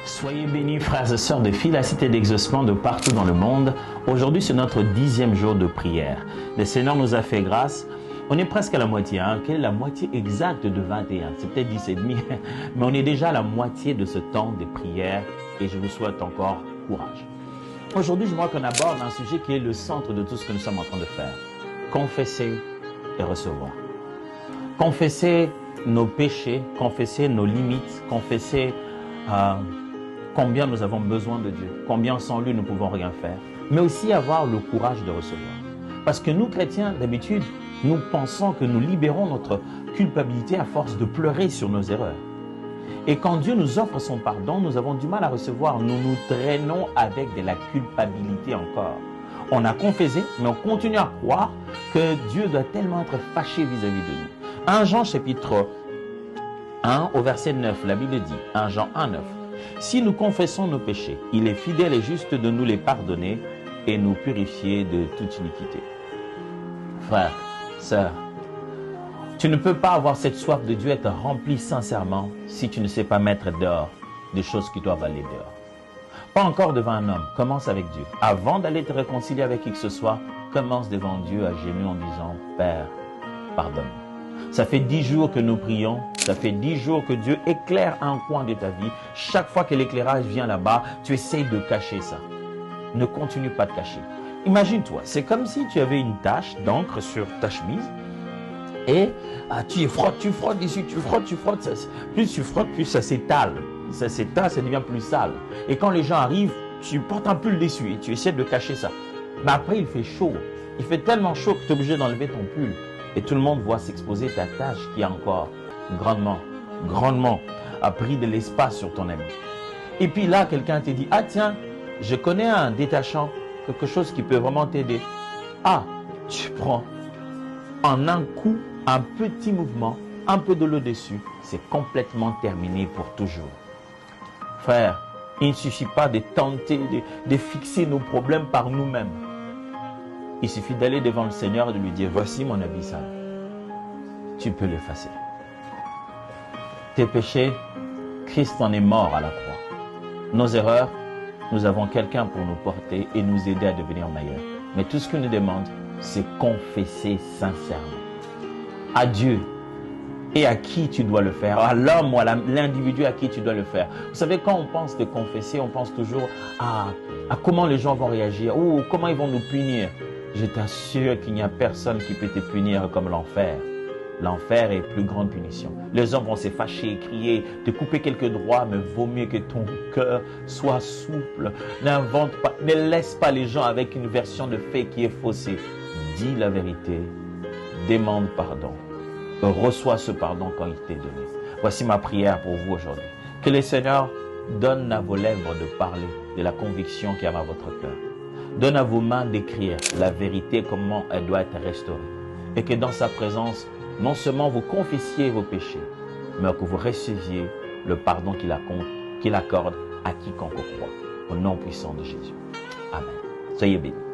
Soyez bénis, frères et sœurs de la Cité d'Exaucement de partout dans le monde. Aujourd'hui, c'est notre 10e jour de prière. Le Seigneur nous a fait grâce. On est presque à la moitié. Quelle est la moitié exacte de 21? C'est peut-être 10 et demi, mais on est déjà à la moitié de ce temps de prière et je vous souhaite encore courage. Aujourd'hui, je vois qu'on aborde un sujet qui est le centre de tout ce que nous sommes en train de faire. Confesser et recevoir. Confesser nos péchés, confesser nos limites, confesser combien nous avons besoin de Dieu, combien sans lui nous ne pouvons rien faire, mais aussi avoir le courage de recevoir. Parce que nous, chrétiens, d'habitude, nous pensons que nous libérons notre culpabilité à force de pleurer sur nos erreurs. Et quand Dieu nous offre son pardon, nous avons du mal à recevoir. Nous nous traînons avec de la culpabilité encore. On a confessé, mais on continue à croire que Dieu doit tellement être fâché vis-à-vis de nous. 1 Jean chapitre 1 au verset 9, la Bible dit, 1 Jean 1, 9. Si nous confessons nos péchés, il est fidèle et juste de nous les pardonner et nous purifier de toute iniquité. Frère, sœur, tu ne peux pas avoir cette soif de Dieu, être rempli sincèrement, si tu ne sais pas mettre dehors des choses qui doivent aller dehors. Pas encore devant un homme, commence avec Dieu. Avant d'aller te réconcilier avec qui que ce soit, commence devant Dieu à genoux en disant, Père, pardonne-moi. Ça fait 10 jours que nous prions, ça fait 10 jours que Dieu éclaire un coin de ta vie. Chaque fois que l'éclairage vient là-bas, tu essayes de cacher ça. Ne continue pas de cacher. Imagine-toi, c'est comme si tu avais une tache d'encre sur ta chemise et tu frottes ici, tu frottes. Plus tu frottes, plus ça s'étale. Ça s'étale, ça devient plus sale. Et quand les gens arrivent, tu portes un pull dessus et tu essaies de cacher ça. Mais après, il fait chaud. Il fait tellement chaud que tu es obligé d'enlever ton pull. Et tout le monde voit s'exposer ta tache qui a encore grandement a pris de l'espace sur ton ami. Et puis là, quelqu'un te dit, ah tiens, je connais un détachant, quelque chose qui peut vraiment t'aider. Ah, tu prends en un coup, un petit mouvement, un peu de l'eau dessus, c'est complètement terminé pour toujours. Frère, il ne suffit pas de tenter de fixer nos problèmes par nous-mêmes. Il suffit d'aller devant le Seigneur et de lui dire, voici mon habit sale. Tu peux l'effacer. Tes péchés, Christ en est mort à la croix. Nos erreurs, nous avons quelqu'un pour nous porter et nous aider à devenir meilleurs. Mais tout ce qu'il nous demande, c'est confesser sincèrement. À Dieu et à qui tu dois le faire, à l'homme ou à l'individu à qui tu dois le faire. Vous savez, quand on pense de confesser, on pense toujours à comment les gens vont réagir ou comment ils vont nous punir. Je t'assure qu'il n'y a personne qui peut te punir comme l'enfer. L'enfer est plus grande punition. Les hommes vont se fâcher, crier, te couper quelques droits, mais vaut mieux que ton cœur soit souple. N'invente pas, ne laisse pas les gens avec une version de fait qui est faussée. Dis la vérité, demande pardon, reçois ce pardon quand il t'est donné. Voici ma prière pour vous aujourd'hui. Que le Seigneur donne à vos lèvres de parler de la conviction qui est à votre cœur. Donne à vos mains d'écrire la vérité, comment elle doit être restaurée. Et que dans sa présence, non seulement vous confessiez vos péchés, mais que vous receviez le pardon qu'il accorde à quiconque croit. Au nom puissant de Jésus. Amen. Soyez bénis.